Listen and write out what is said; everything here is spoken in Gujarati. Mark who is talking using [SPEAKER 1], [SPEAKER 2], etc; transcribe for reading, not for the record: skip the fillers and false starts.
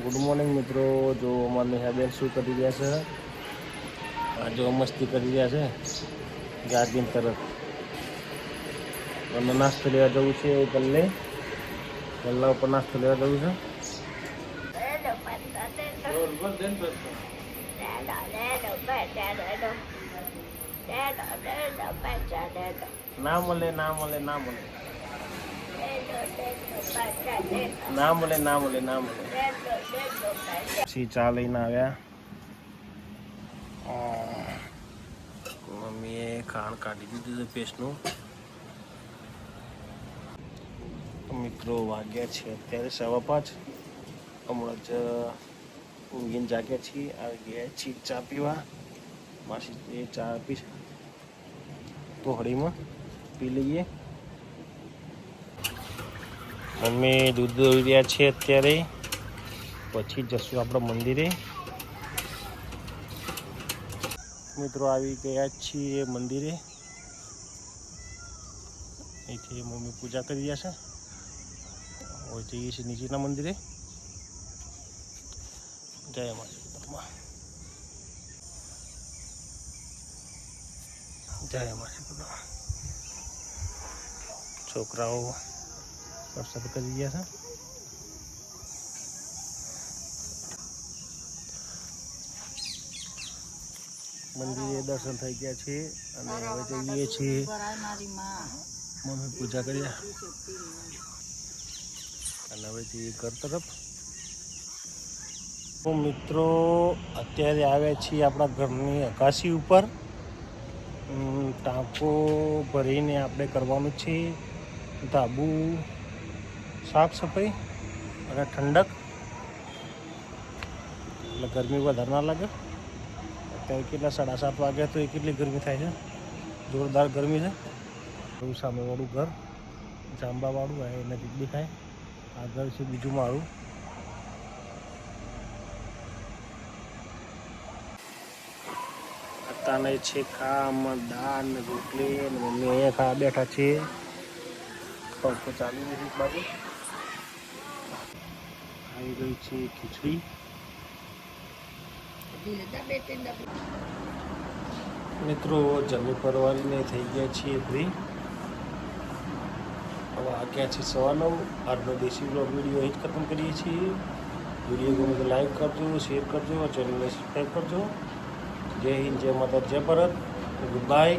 [SPEAKER 1] ગુડ મોર્નિંગ મિત્રો। જો અમારા નેહાબેન શું કરી રહ્યા છે? જો મસ્તી કરી રહ્યા છે ગાર્જિન તરફ। અને નાસ્તો લેવા જવું છે ગલ્લા ઉપર નાસ્તો લેવા જવું છે। ના મળે ના મળે ના મળે ના મળે ના મળે ના મળે। પછી ચા લઈને આવ્યા। મમ્મીએ ખાંડ કાઢી દીધું છે પેસ્ટનું। મિત્રો વાગ્યા છે અત્યારે 5:15। હમણાં જ ઊંઘીને જાગ્યા છીએ। આવી ગયા છીએ ચા પીવા। માસી એ ચા આપી છે તો હળીમાં પી લઈએ। મમ્મી દૂધ દોઈ રહ્યા છે અત્યારે। પછી જશું આપણે મંદિરે। મિત્રો આવી ગયા છીએ મંદિરે। અહીંથી મમ્મી પૂજા કરી રહ્યા છે। હવે જઈએ છીએ નીચેના મંદિરે। જય માતા જય માતા। છોકરાઓ પ્રસાદ કરી રહ્યા છે। મંદિરે દર્શન થઈ ગયા છે અને હવે જઈએ છીએ મમ્મી પૂજા કરી અને હવે જઈએ ઘર તરફ। તો મિત્રો અત્યારે આવ્યા છીએ આપણા ઘરની અગાસી ઉપર। ટાંકો ભરીને આપણે કરવાનું છે ધાબુ સાફ સફાઈ અને ઠંડક, એટલે ગરમી વધારે ના લાગે। અત્યારે કેટલા 7:30 વાગ્યા તો કેટલી ગરમી થાય છે, જોરદાર ગરમી છે। એવું સામેવાળું ઘર જાંબાવાળું એ નજીક દેખાય। આ ઘર છે બીજું મારું। અત્યારને છે ખાવામાં દાળ ને રોટલી અને મમ્મી અહીંયા ખાવા બેઠા છે। પંખો ચાલુ નથી એક બાજુ। આવી ગઈ છે ખીચડી। મિત્રો જમી પરવારીને થઈ ગયા છીએ ફ્રી। હવે વાગ્યા છે 9:15। આજનો દેશી બ્લોગ વિડીયો અહીં જ ખતમ કરીએ છીએ। વિડીયો ગમે તો લાઈક કરજો, શેર કરજો, ચેનલને સબસ્ક્રાઈબ કરજો। જય હિન્દ, જય માતા, જય ભારત, ગુડ બાય।